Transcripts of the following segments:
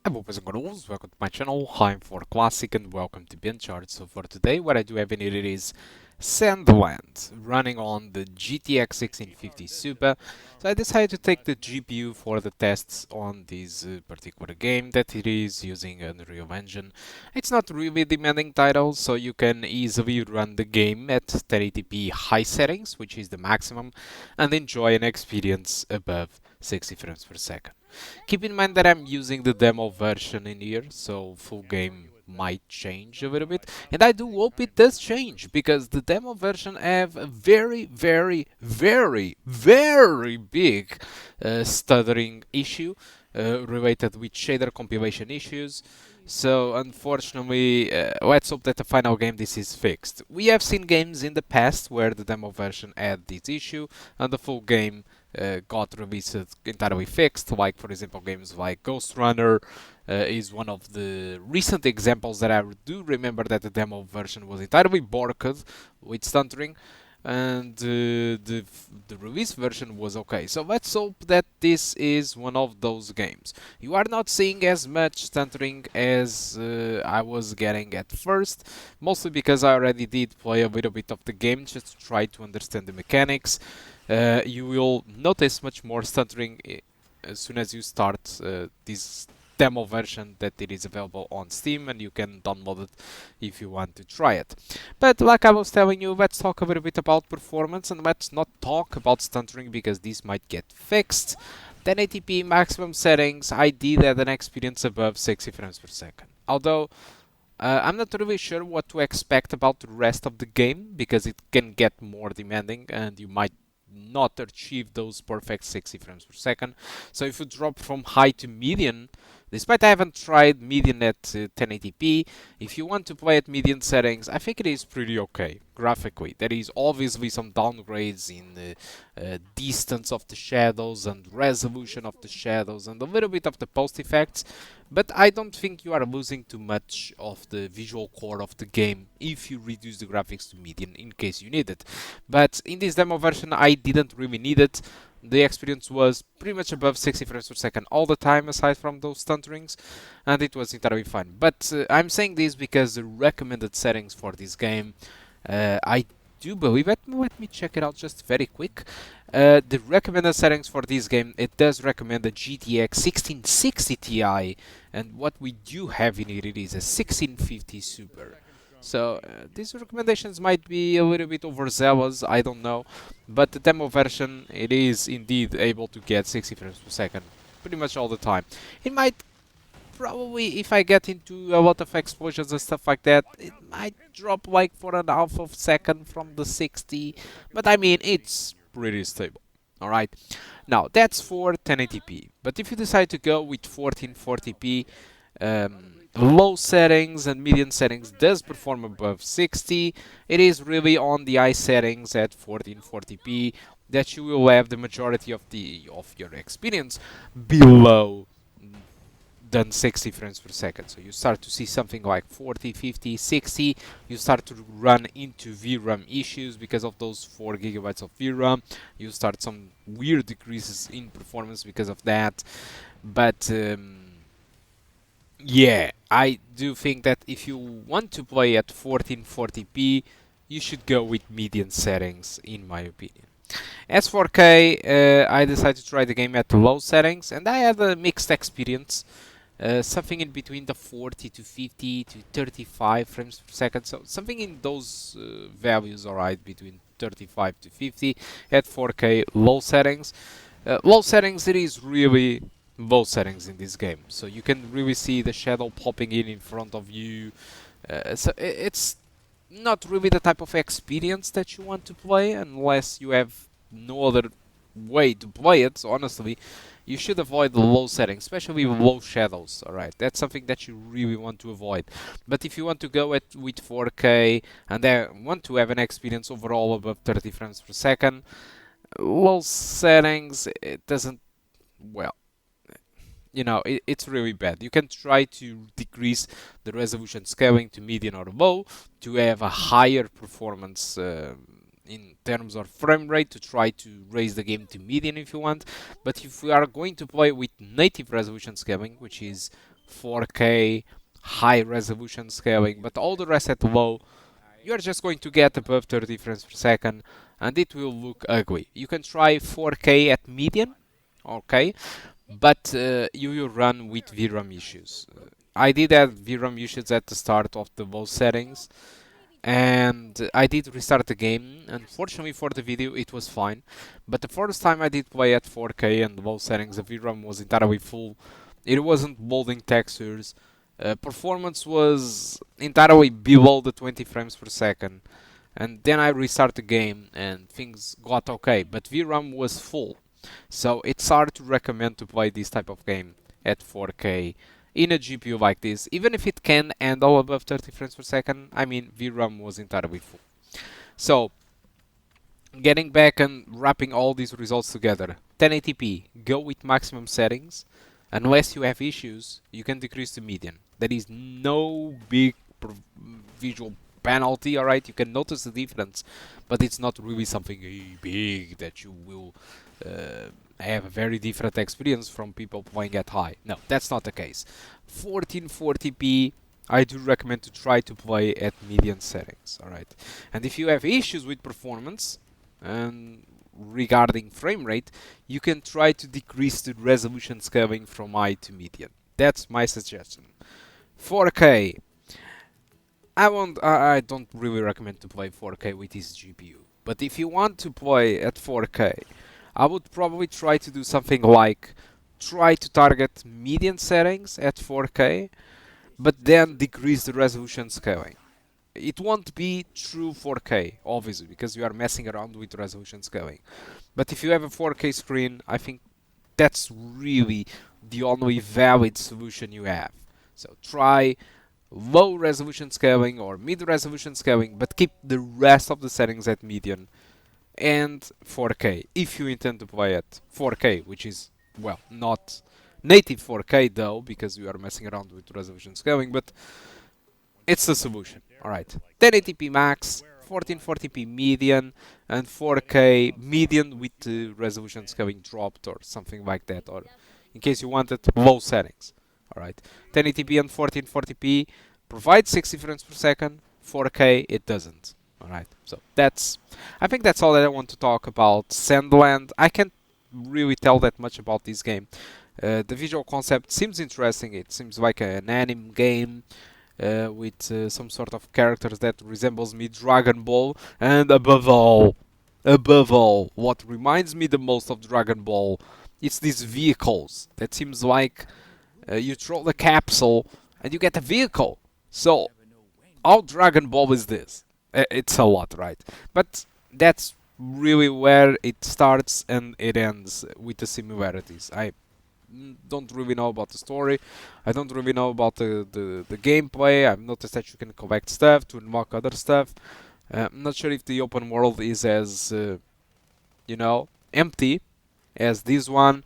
Hello boys and girls, welcome to my channel. I'm for Classic and welcome to BenchART. So for today what I do have in it is Sandland running on the GTX 1650 Super. So I decided to take the GPU for the tests on this particular game that it is using Unreal Engine. It's not really demanding title, so you can easily run the game at 1080p high settings, which is the maximum, and enjoy an experience above 60 frames per second. Keep in mind that I'm using the demo version in here, so full game might change a little bit, and I do hope it does change because the demo version have a very big stuttering issue related with shader compilation issues. So unfortunately, let's hope that the final game this is fixed. We have seen games in the past where the demo version had this issue and the full game got released entirely fixed, like for example games like Ghost Runner is one of the recent examples that I do remember that the demo version was entirely borked with stuttering, and the release version was okay. So let's hope that this is one of those games. You are not seeing as much stuttering as I was getting at first, mostly because I already did play a little bit of the game just to try to understand the mechanics. You will notice much more stuttering as soon as you start this demo version that it is available on Steam, and you can download it if you want to try it. But like I was telling you, let's talk a little bit about performance, and let's not talk about stuttering because this might get fixed. 1080p maximum settings, I did have an experience above 60 frames per second. Although I'm not really sure what to expect about the rest of the game because it can get more demanding and you might not achieve those perfect 60 frames per second. So if you drop from high to medium, despite I haven't tried median at 1080p, if you want to play at median settings, I think it is pretty okay graphically. There is obviously some downgrades in the distance of the shadows and resolution of the shadows and a little bit of the post effects, but I don't think you are losing too much of the visual core of the game if you reduce the graphics to median in case you need it. But in this demo version I didn't really need it. The experience was pretty much above 60 frames per second all the time aside from those stutterings, and it was entirely fine. But I'm saying this because the recommended settings for this game, I do believe it. Let me check it out just very quick. The recommended settings for this game, it does recommend the GTX 1660 Ti, and what we do have in it is a 1650 Super. So these recommendations might be a little bit overzealous, I don't know, but the demo version, it is indeed able to get 60 frames per second pretty much all the time. It might probably, if I get into a lot of explosions and stuff like that, it might drop like for an half of a second from the 60, but I mean it's pretty stable. Alright, now that's for 1080p, but if you decide to go with 1440p, low settings and medium settings does perform above 60. It is really on the high settings at 1440p that you will have the majority of your experience below than 60 frames per second. So you start to see something like 40, 50, 60. You start to run into VRAM issues because of those 4 gigabytes of VRAM. You start some weird decreases in performance because of that. But yeah, I do think that if you want to play at 1440p, you should go with median settings, in my opinion. As for K, I decided to try the game at low settings, and I had a mixed experience. Something in between the 40 to 50 to 35 frames per second, so something in those values, alright, between 35 to 50 at 4K low settings. Low settings, it is really low settings in this game, so you can really see the shadow popping in front of you. So it's not really the type of experience that you want to play unless you have no other way to play it. So honestly, you should avoid the low settings, especially low shadows. Alright, that's something that you really want to avoid. But if you want to go with 4K and want to have an experience overall above 30 frames per second, low settings, it doesn't, well, it's really bad. You can try to decrease the resolution scaling to medium or low to have a higher performance in terms of frame rate, to try to raise the game to medium if you want. But if we are going to play with native resolution scaling, which is 4K, high resolution scaling, but all the rest at low, you're just going to get above 30 frames per second and it will look ugly. You can try 4K at median, okay, but you will run with VRAM issues. I did have VRAM issues at the start of the low settings, and I did restart the game. Unfortunately for the video it was fine, but the first time I did play at 4K and low settings, the VRAM was entirely full. It wasn't loading textures. Performance was entirely below the 20 frames per second, and then I restart the game and things got okay, but VRAM was full. So it's hard to recommend to play this type of game at 4K in a GPU like this, even if it can handle above 30 frames per second. I mean, VRAM was entirely full. So, getting back and wrapping all these results together, 1080p, go with maximum settings. Unless you have issues, you can decrease to median. There is no big visual penalty, alright? You can notice the difference, but it's not really something big that you will have a very different experience from people playing at high. No, that's not the case. 1440p, I do recommend to try to play at median settings, alright? And if you have issues with performance and regarding frame rate, you can try to decrease the resolution scaling from high to median. That's my suggestion. 4K. I don't really recommend to play 4K with this GPU. But if you want to play at 4K, I would probably try to do something like try to target median settings at 4K, but then decrease the resolution scaling. It won't be true 4K, obviously, because you are messing around with resolution scaling. But if you have a 4K screen, I think that's really the only valid solution you have. So try low resolution scaling or mid resolution scaling, but keep the rest of the settings at median and 4K if you intend to play at 4K, which is, well, not native 4K though, because you are messing around with resolution scaling, but it's the solution. Alright, 1080p max, 1440p median, and 4K median with the resolution scaling dropped or something like that, or in case you wanted low settings. Alright, 1080p and 1440p provide 60 frames per second, 4K it doesn't. Alright, so I think that's all that I want to talk about Sandland. I can't really tell that much about this game. The visual concept seems interesting. It seems like an anime game with some sort of characters that resembles me Dragon Ball, and above all, what reminds me the most of Dragon Ball, it's these vehicles that seems like you throw the capsule and you get a vehicle. So how Dragon Ball is this? It's a lot, right? But that's really where it starts and it ends with the similarities. I don't really know about the story. I don't really know about the gameplay. I've noticed that you can collect stuff to unlock other stuff. I'm not sure if the open world is as, you know, empty as this one.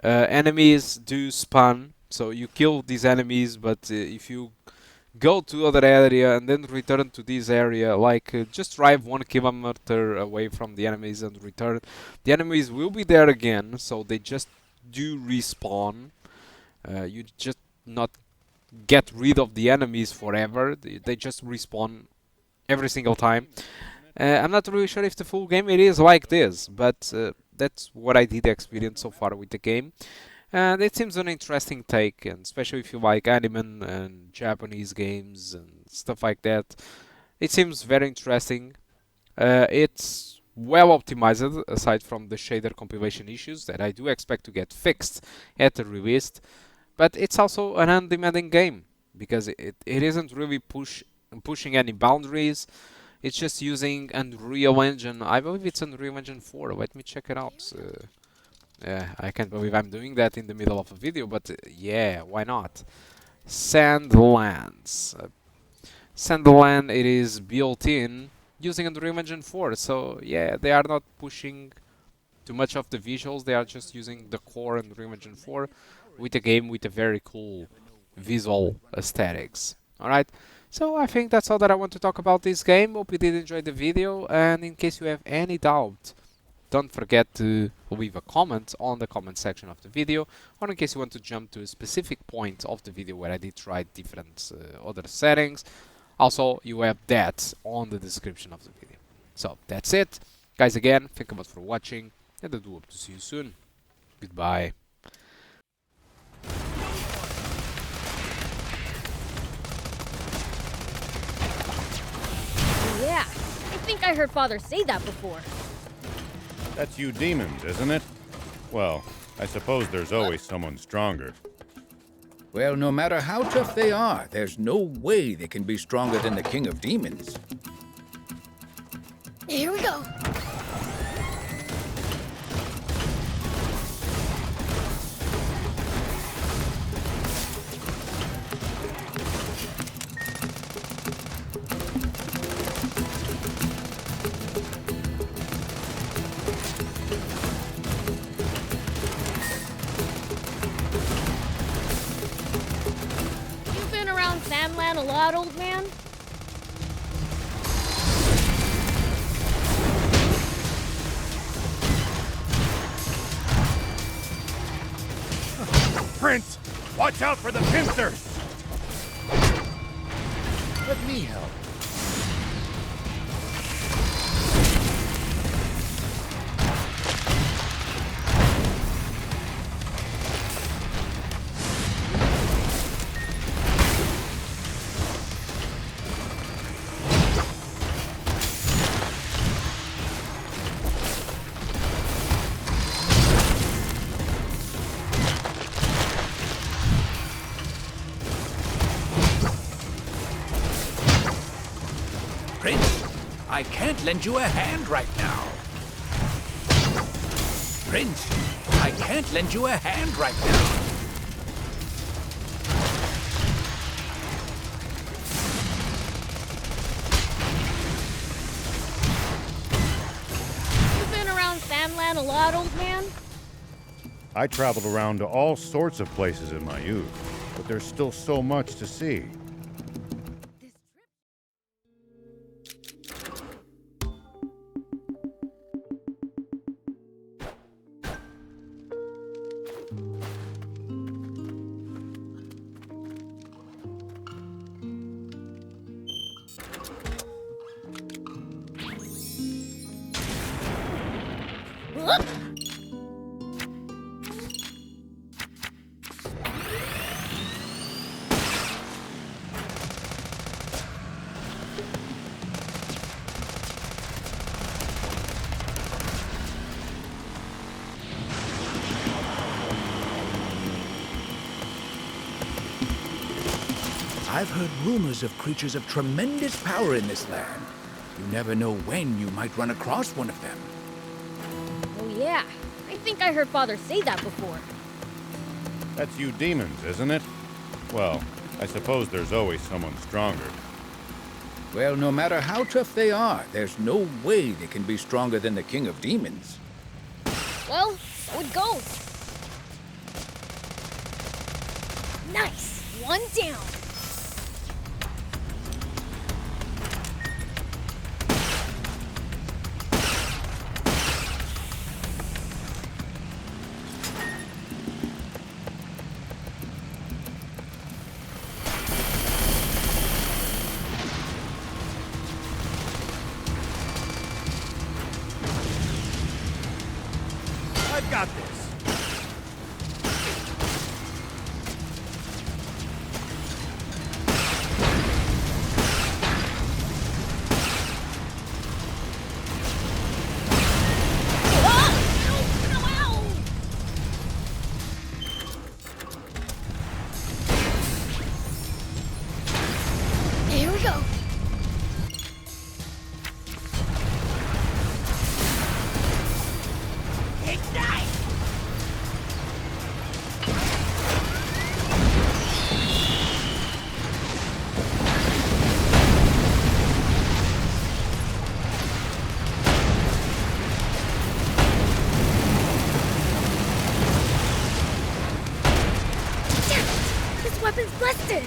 Enemies do spawn, so you kill these enemies, but if you go to other area and then return to this area, like just drive 1 kilometer away from the enemies and return, the enemies will be there again, so they just do respawn. You just not get rid of the enemies forever, they just respawn every single time. I'm not really sure if the full game it is like this, but that's what I did experience so far with the game. And it seems an interesting take, and especially if you like anime and Japanese games and stuff like that. It seems very interesting. It's well optimized, aside from the shader compilation issues that I do expect to get fixed at the release. But it's also an undemanding game, because it isn't really pushing any boundaries. It's just using Unreal Engine. I believe it's Unreal Engine 4. Let me check it out. I can't believe I'm doing that in the middle of a video, but yeah, why not? Sandlands. Sandland, it is built in using Unreal Engine 4, so yeah, they are not pushing too much of the visuals, they are just using the core Unreal Engine 4 with a game with a very cool visual aesthetics. Alright, so I think that's all that I want to talk about this game. Hope you did enjoy the video, and in case you have any doubt don't forget to leave a comment on the comment section of the video, or in case you want to jump to a specific point of the video where I did try different other settings. Also, you have that on the description of the video. So that's it. Guys, again, thank you much for watching, and I do hope to see you soon. Goodbye. Yeah, I think I heard Father say that before. That's you demons, isn't it? Well, I suppose there's always someone stronger. Well, no matter how tough they are, there's no way they can be stronger than the King of Demons. Here we go. Sandland a lot, old man? Prince, watch out for the pincers! Let me help. Prince, I can't lend you a hand right now. Prince, I can't lend you a hand right now. You've been around Sandland a lot, old man? I traveled around to all sorts of places in my youth, but there's still so much to see. I've heard rumors of creatures of tremendous power in this land. You never know when you might run across one of them. Oh yeah, I think I heard Father say that before. That's you demons, isn't it? Well, I suppose there's always someone stronger. Well, no matter how tough they are, there's no way they can be stronger than the King of Demons. Well, so it goes. Nice! One down. I've got this. Here we go. Ignite! Damn it! This weapon's busted!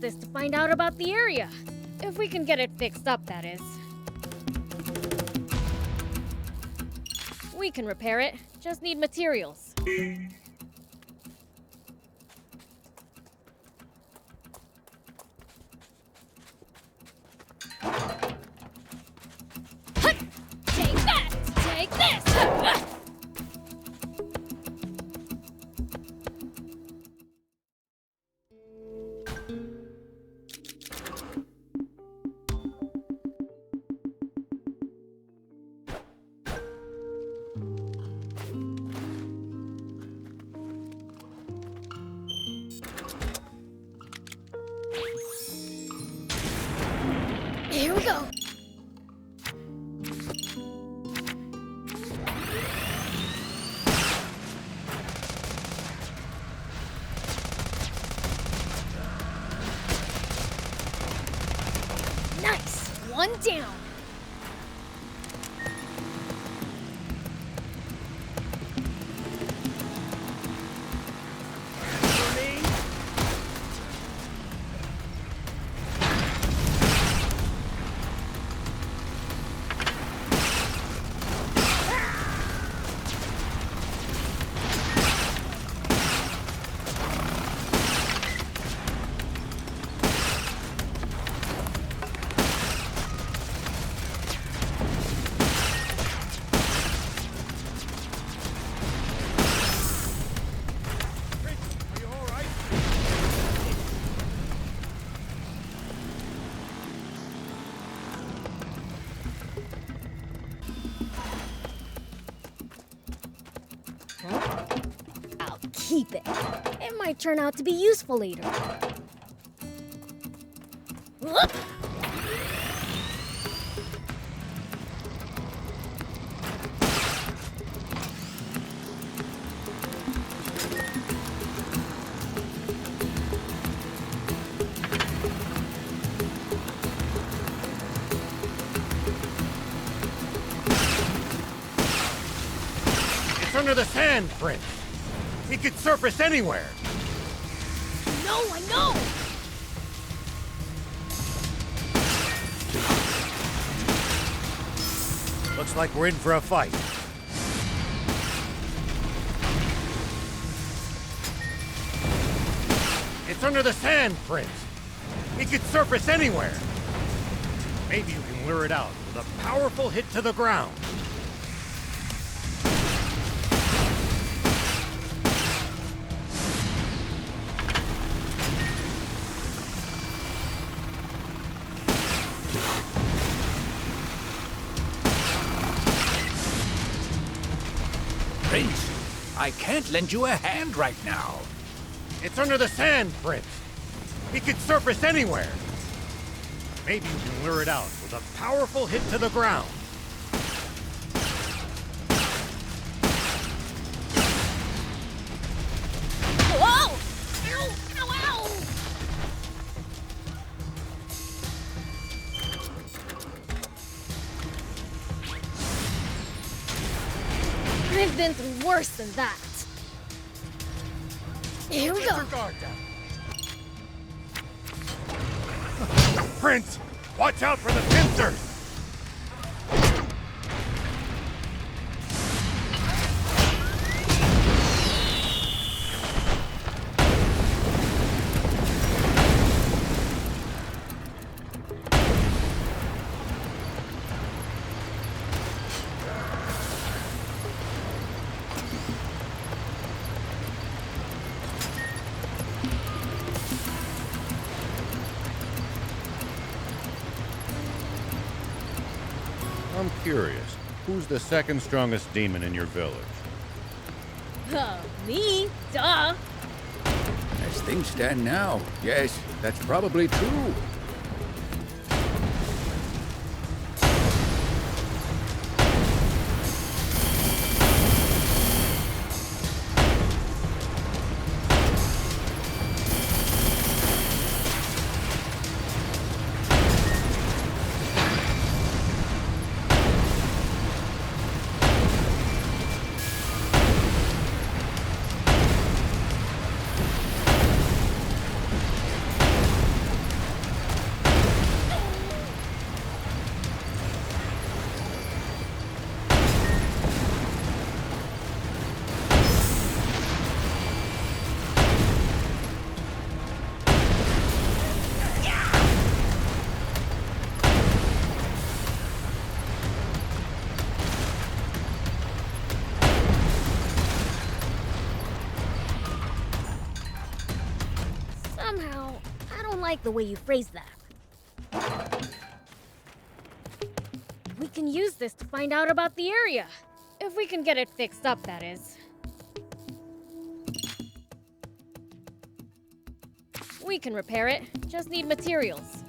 this to find out about the area. If we can get it fixed up, that is. We can repair it. Just need materials. Hut! Take that! Take this! Here we go. Nice. One down. I'll keep it. It might turn out to be useful later. Whoop! It's under the sand, Prince. He could surface anywhere. No, I know! Looks like we're in for a fight. It's under the sand, Prince. He could surface anywhere. Maybe you can lure it out with a powerful hit to the ground. Prince, I can't lend you a hand right now. It's under the sand, Prince. He could surface anywhere. Maybe you can lure it out with a powerful hit to the ground. Whoa! Ow! Ow! Ow! I've been through worse than that. Here we Get go. your guard down. Prince, watch out for the pincers! I'm curious, who's the second strongest demon in your village? Me? Duh. As things stand now, yes, that's probably true. like the way you phrased that. We can use this to find out about the area. If we can get it fixed up, that is. We can repair it. Just need materials.